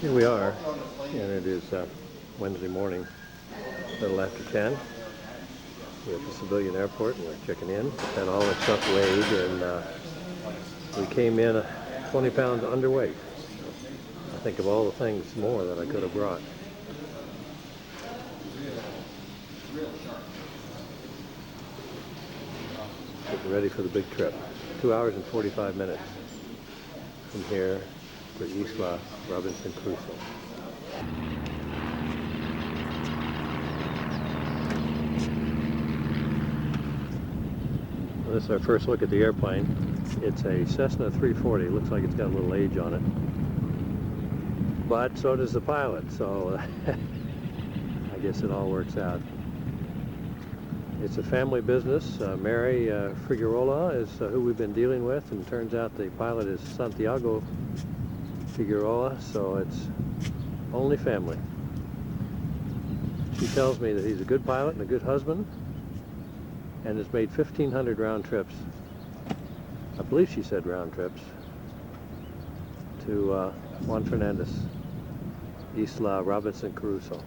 Here we are, and it is Wednesday morning, a little after 10. We're at the civilian airport, and we're checking in. Had all the stuff weighed, and we came in 20 pounds underweight. I think of all the things more that I could have brought. Getting ready for the big trip. 2 hours and 45 minutes from here to Isla Robinson Crusoe. Well, this is our first look at the airplane. It's a Cessna 340. Looks like it's got a little age on it. But so does the pilot, so I guess it all works out. It's a family business. Mary Figueroa is who we've been dealing with, and it turns out the pilot is Santiago Figueroa, so it's only family. She tells me that he's a good pilot and a good husband, and has made 1,500 round trips. I believe she said round trips to Juan Fernandez Isla Robinson Crusoe.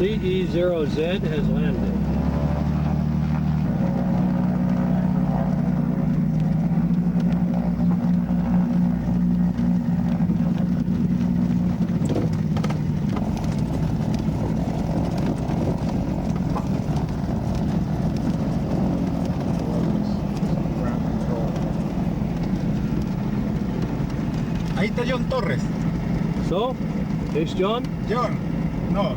CE0Z has landed. está John Torres. So, it's John? John, no.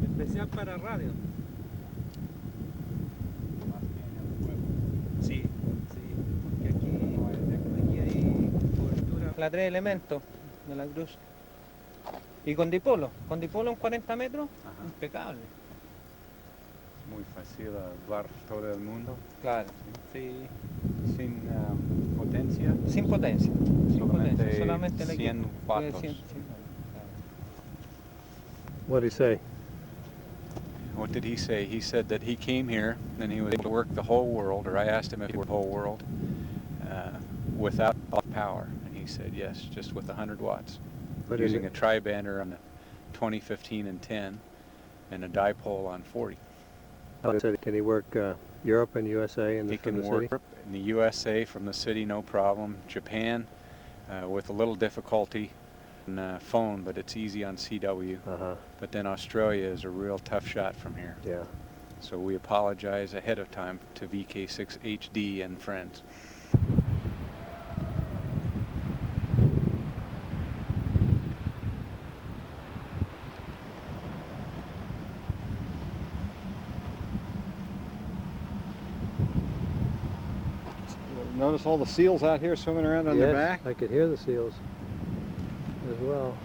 Especial para radio. Sí, sí, porque aquí hay cobertura. La 3 elementos de la cruz. Y con dipolo en 40 metros, Ajá. impecable. Muy fácil hablar todo el mundo. Claro, sí. Sin potencia. Sin potencia. Solamente el 100 equipo. watts. 100, What did he say? What did he say? He said that he came here and he was able to work the whole world, or I asked him if he worked the whole world without power. And he said yes, just with 100 watts. What is Using it? a tri-bander on the 20, 15, and 10, and a dipole on 40. Can he work Europe and USA He from can the work city? in the USA from the city, no problem. Japan, with a little difficulty on phone, but it's easy on CW. Uh-huh, But then Australia is a real tough shot from here. yeah. So we apologize ahead of time to VK6HD and friends. Notice all the seals out here swimming around on Yes, the back? I could hear the seals as well.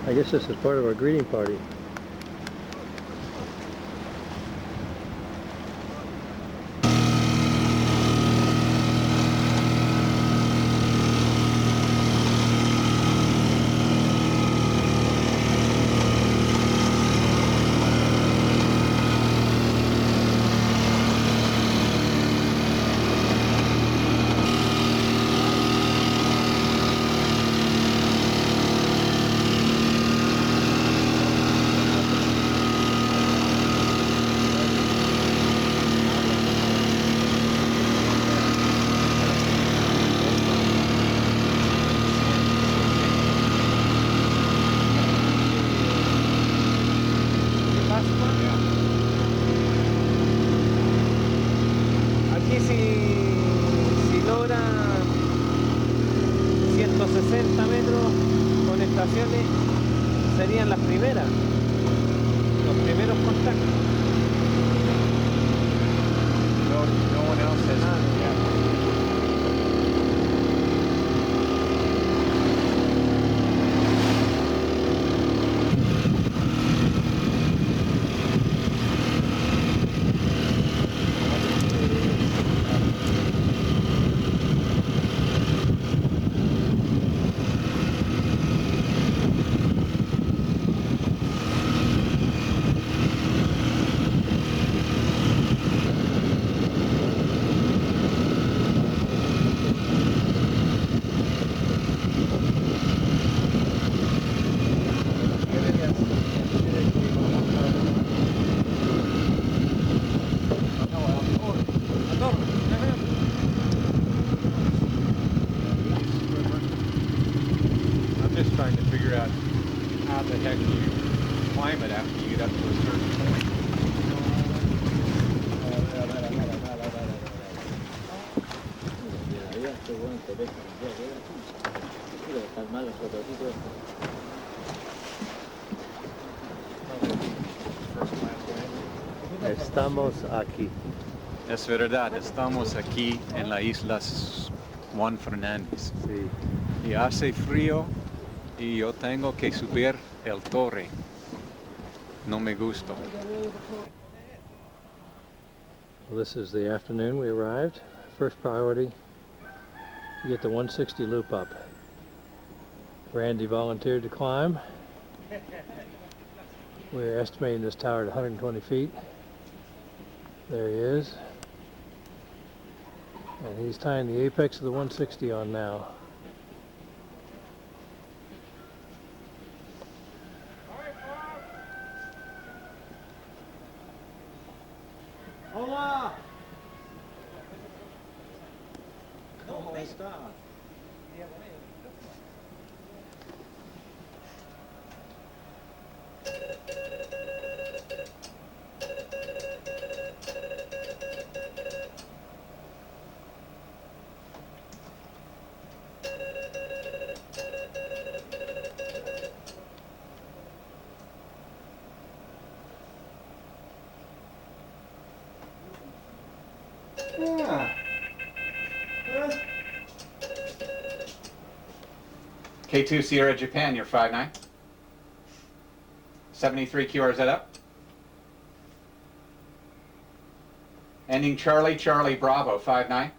I guess this is part of our greeting party. Aquí si logra 160 metros con estaciones serían las primeras, los primeros contactos. No one else has. I'm just trying to figure out how the heck you climb it after you get up to a certain point. Estamos aquí. Es verdad, estamos aquí en la isla Juan Fernandez. Sí. Y hace frío y yo tengo que subir el torre. No me gusto. Well, this is the afternoon we arrived. First priority, to get the 160 loop up. Randy volunteered to climb. We're estimating this tower at 120 feet. There he is. And he's tying the apex of the 160 on now. Hola! ¿Cómo está? Yeah. K2 Sierra Japan, you're 5'9". 73 QRZ up. Ending Charlie, Charlie Bravo, 5'9".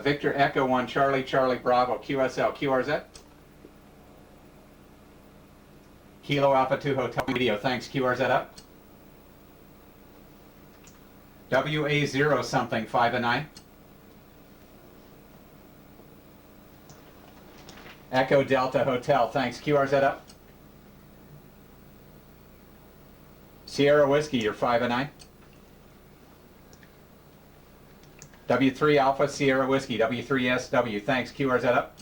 Victor Echo 1, Charlie, Charlie Bravo, QSL, QRZ. Kilo Alpha 2 Hotel Video, thanks, QRZ up. WA0 something, 5'9". Echo Delta Hotel, thanks, QRZ up. Sierra Whiskey, you're 5'9". W3 Alpha Sierra Whiskey, W3SW, thanks, QRZ up.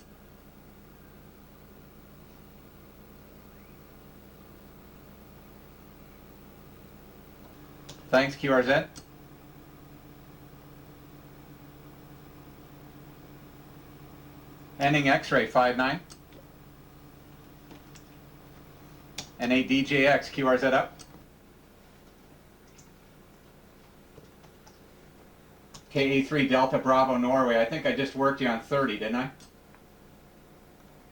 Thanks, QRZ. Ending X-ray, 5'9". N8 DJX, QRZ up. KE3 Delta Bravo Norway. I think I just worked you on 30, didn't I?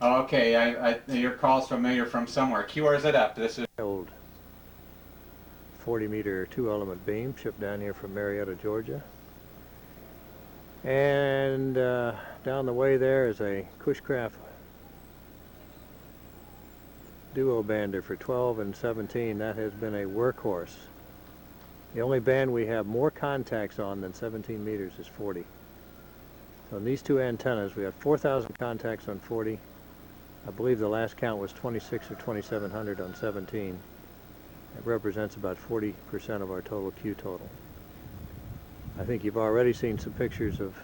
Okay, your call's familiar from somewhere. QRZ up. This is Old 40-meter two-element beam shipped down here from Marietta, Georgia. And down the way there is a Cushcraft duo bander for 12 and 17. That has been a workhorse. The only band we have more contacts on than 17 meters is 40. So on these two antennas, we have 4,000 contacts on 40. I believe the last count was 26 or 2,700 on 17. It represents about 40% of our total Q total. I think you've already seen some pictures of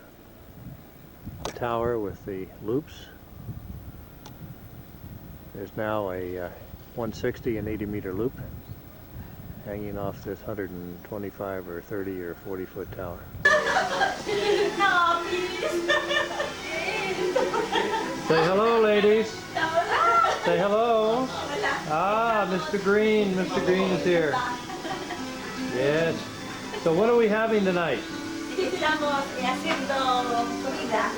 the tower with the loops. There's now a 160 and 80 meter loop hanging off this 125 or 30 or 40 foot tower. Say hello, ladies. Say hello. Ah, Mr. Green. Mr. Green is here. Yes. So what are we having tonight? Estamos haciendo comida.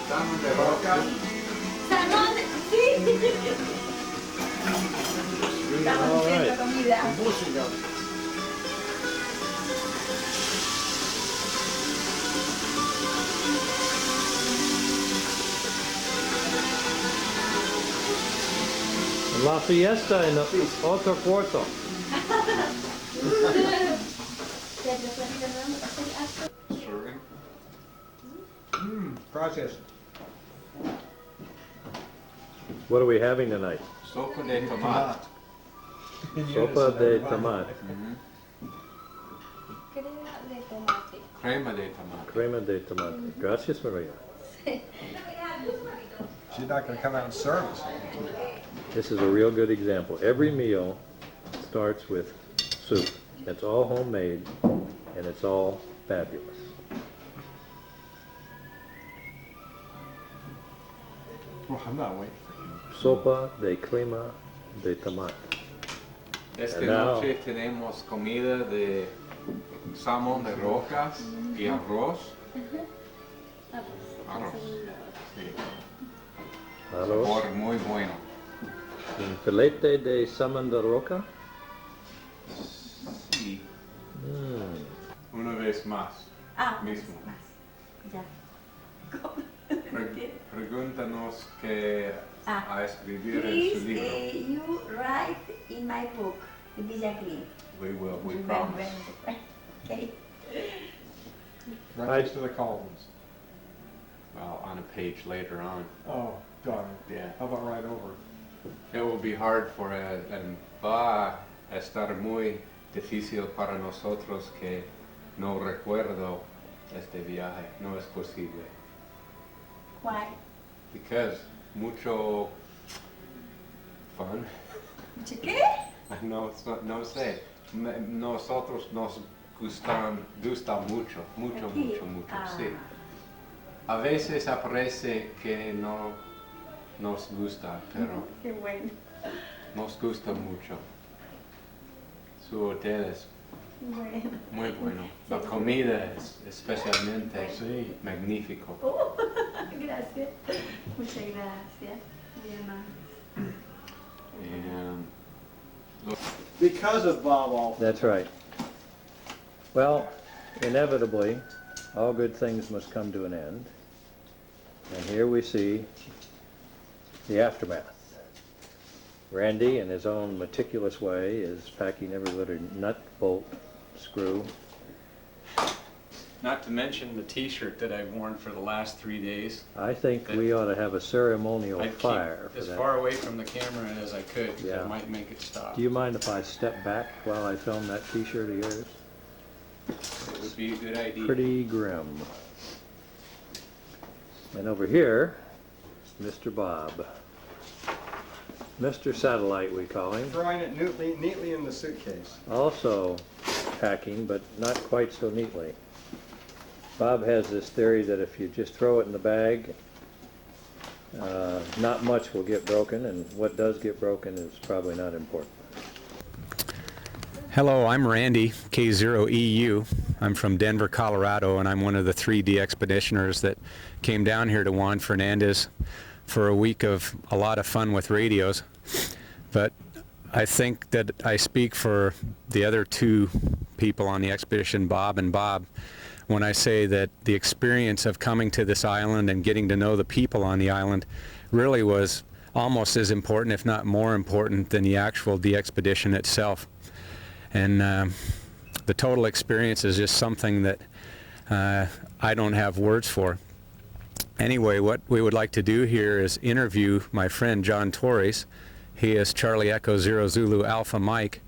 Salmon de roca. Salmón, sí. Estamos haciendo comida. La fiesta en otro cuarto. Process. What are we having tonight? Sopa de tomate. Sopa de tomate. Crema de tomate. Crema de tomate. Crema de tomate. Gracias, Maria. She's not going to come out and serve us. This is a real good example. Every meal starts with soup. It's all homemade and it's all fabulous. Well, I'm not waiting for you. Sopa de crema de tomate. Esta Now- noche tenemos comida de salmón de rocas y arroz. arroz. Sí. Arroz. Sabor muy bueno. Un filete de salmón de roca. Sí. Mm. Una vez más. Ah, Mismo. ya. Pregúntanos qué a escribir en Please, su libro. you write in my book, the Villa Green. We will, we Very, promise. very, okay. Right next to the columns. Well, on a page later on. Oh, darn. Yeah. How about right over? It will be hard for va a estar muy difícil para nosotros que no recuerdo este viaje. No es posible. Why? Because mucho fun. ¿Qué? No sé. Nosotros nos gusta mucho, mucho, Aquí. mucho, mucho, Ah. sí. A veces aparece que no nos gusta, pero Qué bueno. nos gusta mucho. Su hotel es Bueno. muy bueno. La comida es especialmente Sí. magnífico. Oh, gracias. Muchas gracias. Muy amable. Because of Bob Allphin. That's right. Well, inevitably, all good things must come to an end. And here we see the aftermath. Randy, in his own meticulous way, is packing every little nut, bolt, screw. Not to mention the t-shirt that I've worn for the last 3 days. I think we ought to have a ceremonial I'd keep fire for as that. far away from the camera as I could, 'cause Yeah. I might make it stop. Do you mind if I step back while I film that t-shirt of yours? It would be a good idea. Pretty grim. And over here, Mr. Bob. Mr. Satellite, we call him. Throwing it neatly in the suitcase. Also packing, but not quite so neatly. Bob has this theory that if you just throw it in the bag, not much will get broken, and what does get broken is probably not important. Hello, I'm Randy K0EU. I'm from Denver, Colorado, and I'm one of the 3 DXpeditioners that came down here to Juan Fernandez for a week of a lot of fun with radios. But I think that I speak for the other 2 people on the expedition, Bob and Bob, when I say that the experience of coming to this island and getting to know the people on the island really was almost as important, if not more important, than the actual DXpedition itself. And the total experience is just something that I don't have words for. Anyway, what we would like to do here is interview my friend John Torres. He is Charlie Echo 0 Zulu Alpha Mike,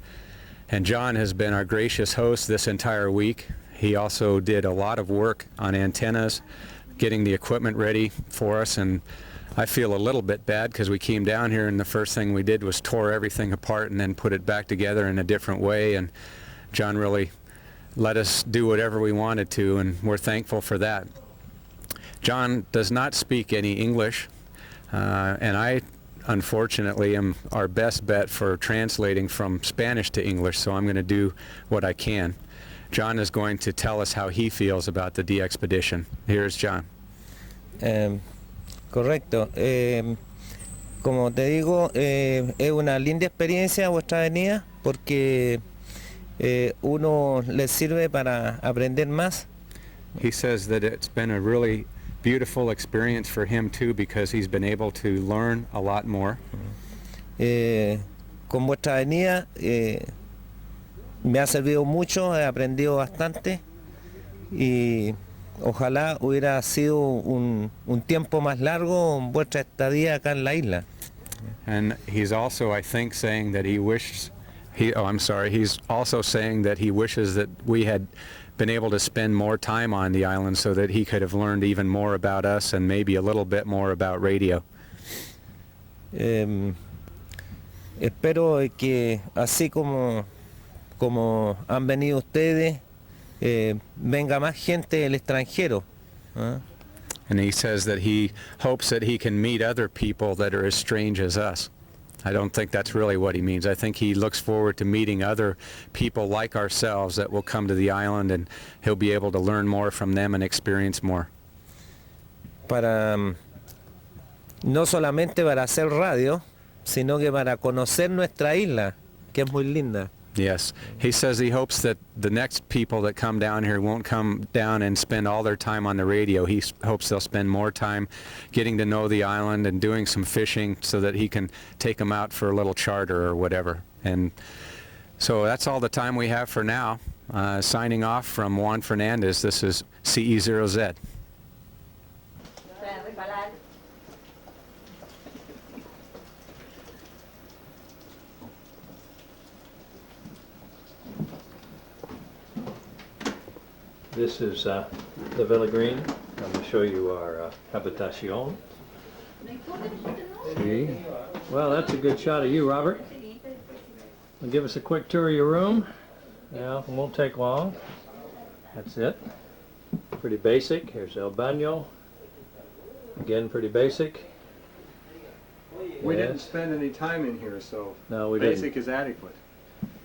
and John has been our gracious host this entire week. He also did a lot of work on antennas, getting the equipment ready for us, and I feel a little bit bad because we came down here and the first thing we did was tore everything apart and then put it back together in a different way, and John really let us do whatever we wanted to, and we're thankful for that. John does not speak any English, and I unfortunately am our best bet for translating from Spanish to English, so I'm going to do what I can. John is going to tell us how he feels about the DXpedition. Here's John. Correcto. Como te digo, es una linda experiencia vuestra venida porque uno les sirve para aprender más. He says that it's been a really beautiful experience for him too because he's been able to learn a lot more. Con vuestra venida me ha servido mucho, he aprendido bastante y ojalá hubiera sido un tiempo más largo vuestra estadía acá en la isla. And he's also, I think, saying that he wishes, he's also saying that he wishes that we had been able to spend more time on the island so that he could have learned even more about us and maybe a little bit more about radio. Espero que así como han venido ustedes, venga más gente del extranjero. And he says that he hopes that he can meet other people that are as strange as us. I don't think that's really what he means. I think he looks forward to meeting other people like ourselves that will come to the island, and he'll be able to learn more from them and experience more. para no solamente para hacer radio, sino que para conocer nuestra isla, que es muy linda. Yes. He says he hopes that the next people that come down here won't come down and spend all their time on the radio. He hopes they'll spend more time getting to know the island and doing some fishing so that he can take them out for a little charter or whatever. And so that's all the time we have for now. Signing off from Juan Fernandez, this is CE0Z. This is the Villa Green. I'm going to show you our habitation. See? Well, that's a good shot of you, Robert. Give us a quick tour of your room. Yeah, it won't take long. That's it. Pretty basic. Here's el baño. Again, pretty basic. We didn't Yes. spend any time in here, so No, we basic didn't. is adequate.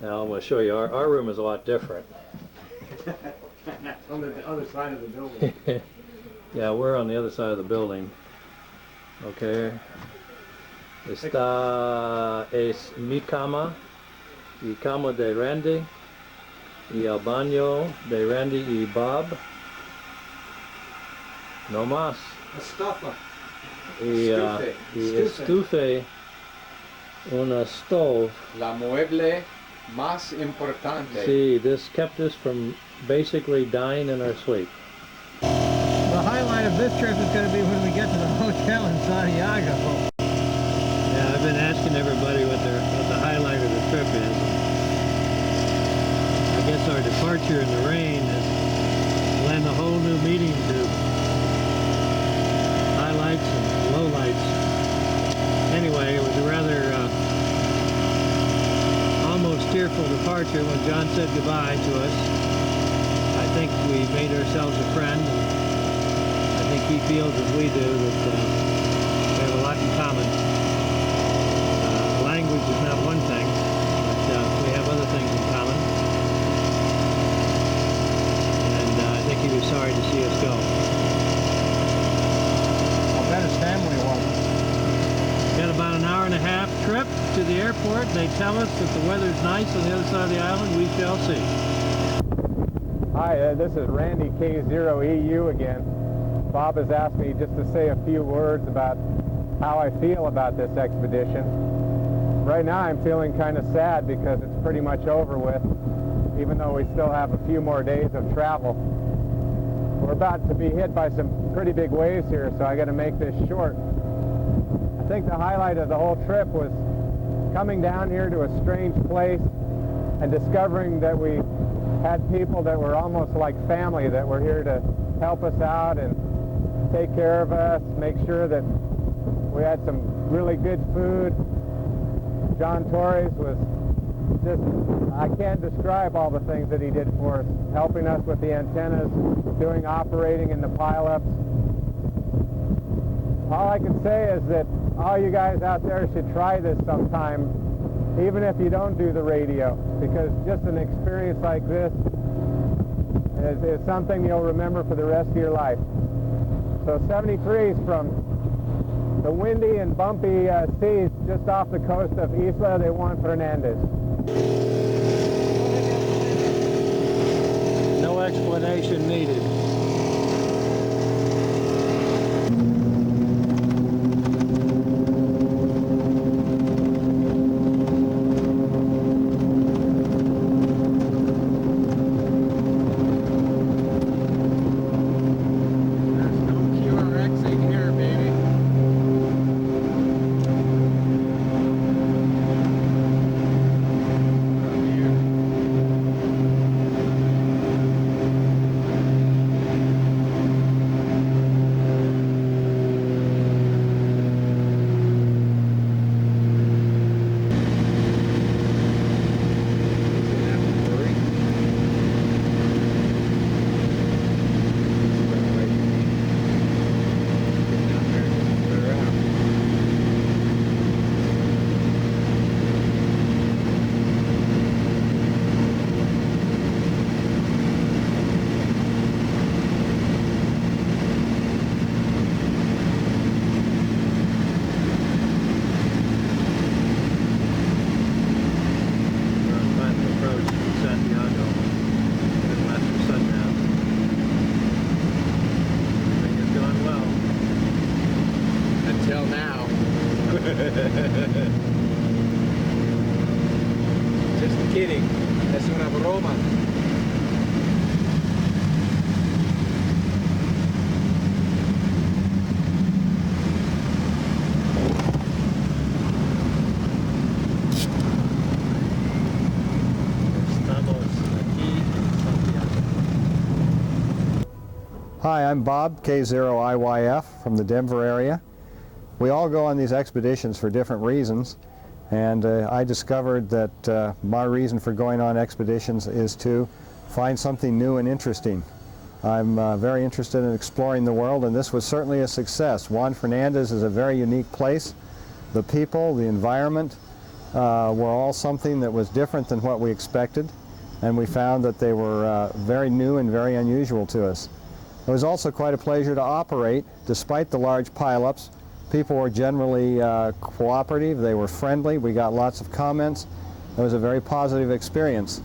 Now I'm going to show you. Our room is a lot different. On the other side of the building. Yeah, we're on the other side of the building. Okay. Esta es mi cama y cama de Randy y el baño de Randy y Bob. No más. Estufa. Y estufe una stove. La mueble más importante. See, this kept us from basically dying in our sleep. The highlight of this trip is going to be when we get to the hotel in Santiago. Yeah, I've been asking everybody what the highlight of the trip is. I guess our departure in the rain has lent a whole new meaning to highlights and lowlights. Anyway, it was a rather almost tearful departure when John said goodbye to us. I think we made ourselves a friend, and I think he feels as we do that we have a lot in common. Language is not one thing, but we have other things in common. And I think he was sorry to see us go. I'll bet his family wasn't. Got about an hour and a half trip to the airport. They tell us that the weather's nice on the other side of the island. We shall see. Hi, this is Randy K0EU again. Bob has asked me just to say a few words about how I feel about this expedition. Right now I'm feeling kind of sad because it's pretty much over with, even though we still have a few more days of travel. We're about to be hit by some pretty big waves here, so I got to make this short. I think the highlight of the whole trip was coming down here to a strange place and discovering that we had people that were almost like family that were here to help us out and take care of us, make sure that we had some really good food. John Torres was just, I can't describe all the things that he did for us, helping us with the antennas, doing operating in the pileups. All I can say is that all you guys out there should try this sometime, even if you don't do the radio, because just an experience like this is something you'll remember for the rest of your life. So 73 is from the windy and bumpy seas just off the coast of Isla de Juan Fernandez. No explanation needed. hotel now. Just kidding. Es una broma. Hi, I'm Bob K0IYF from the Denver area. We all go on these expeditions for different reasons, and I discovered that my reason for going on expeditions is to find something new and interesting. I'm very interested in exploring the world, and this was certainly a success. Juan Fernandez is a very unique place. The people, the environment were all something that was different than what we expected, and we found that they were very new and very unusual to us. It was also quite a pleasure to operate. Despite the large pileups, people were generally cooperative, they were friendly, we got lots of comments. It was a very positive experience.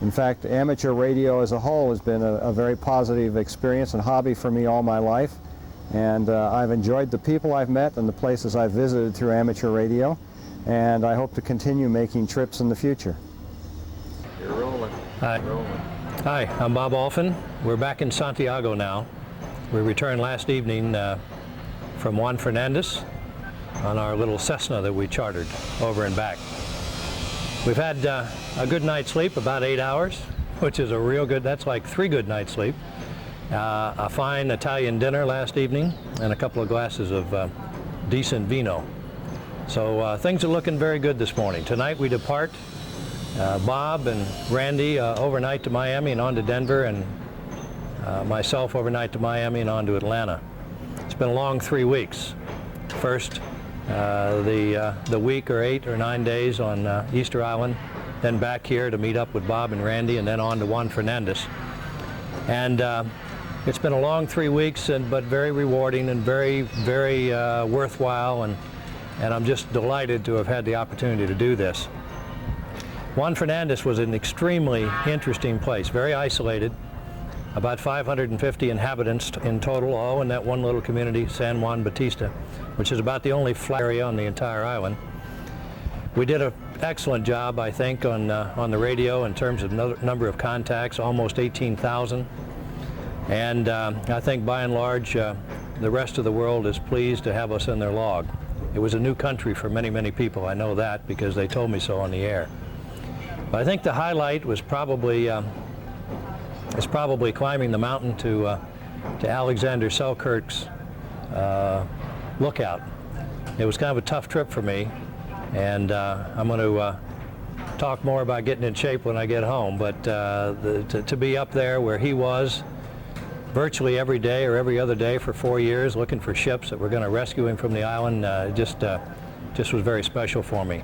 In fact, amateur radio as a whole has been a very positive experience and hobby for me all my life. And I've enjoyed the people I've met and the places I've visited through amateur radio, and I hope to continue making trips in the future. You're rolling. Hi. Hi, I'm Bob Allphin. We're back in Santiago now. We returned last evening from Juan Fernandez on our little Cessna that we chartered over and back. We've had a good night's sleep, about 8 hours, which is a real good, that's like 3 good nights' sleep. A fine Italian dinner last evening and a couple of glasses of decent vino. So things are looking very good this morning. Tonight we depart. Bob and Randy overnight to Miami and on to Denver, and myself overnight to Miami and on to Atlanta. It's been a long 3 weeks. First, the week or 8 or 9 days on Easter Island, then back here to meet up with Bob and Randy, and then on to Juan Fernandez. And it's been a long 3 weeks, but very rewarding and very, very worthwhile, and I'm just delighted to have had the opportunity to do this. Juan Fernandez was an extremely interesting place, very isolated, about 550 inhabitants in total, all in that one little community, San Juan Bautista, which is about the only flat area on the entire island. We did an excellent job, I think, on the radio in terms of number of contacts, almost 18,000. And I think by and large, the rest of the world is pleased to have us in their log. It was a new country for many, many people. I know that because they told me so on the air. But I think the highlight was probably climbing the mountain to Alexander Selkirk's lookout. It was kind of a tough trip for me, and I'm going to talk more about getting in shape when I get home. But to be up there where he was virtually every day or every other day for 4 years, looking for ships that were going to rescue him from the island, just was very special for me.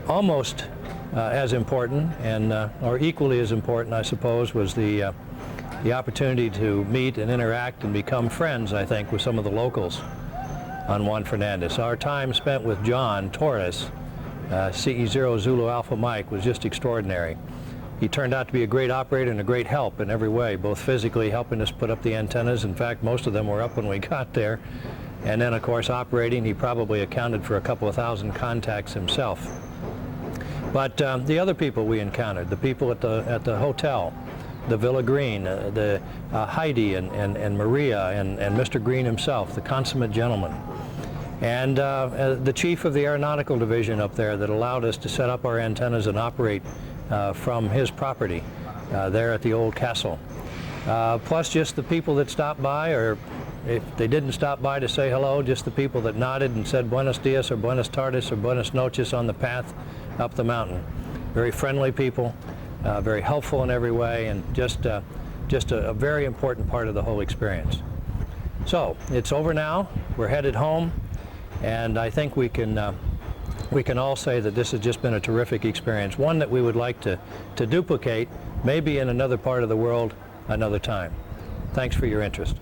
Almost as important, and or equally as important, I suppose, was the opportunity to meet and interact and become friends, I think, with some of the locals on Juan Fernandez. Our time spent with John Torres, CE0 Zulu Alpha Mike, was just extraordinary. He turned out to be a great operator and a great help in every way, both physically helping us put up the antennas. In fact, most of them were up when we got there. And then, of course, operating, he probably accounted for a couple of thousand contacts himself. But the other people we encountered, the people at the hotel, the Villa Green, the Heidi and Maria and Mr. Green himself, the consummate gentleman, and the chief of the aeronautical division up there that allowed us to set up our antennas and operate from his property there at the old castle. Plus just the people that stopped by, or if they didn't stop by to say hello, just the people that nodded and said Buenos Dias or Buenos Tardes or Buenos Noches on the path up the mountain. Very friendly people, very helpful in every way, and just a very important part of the whole experience. So it's over now. We're headed home, and I think we can all say that this has just been a terrific experience, one that we would like to duplicate, maybe in another part of the world another time. Thanks for your interest.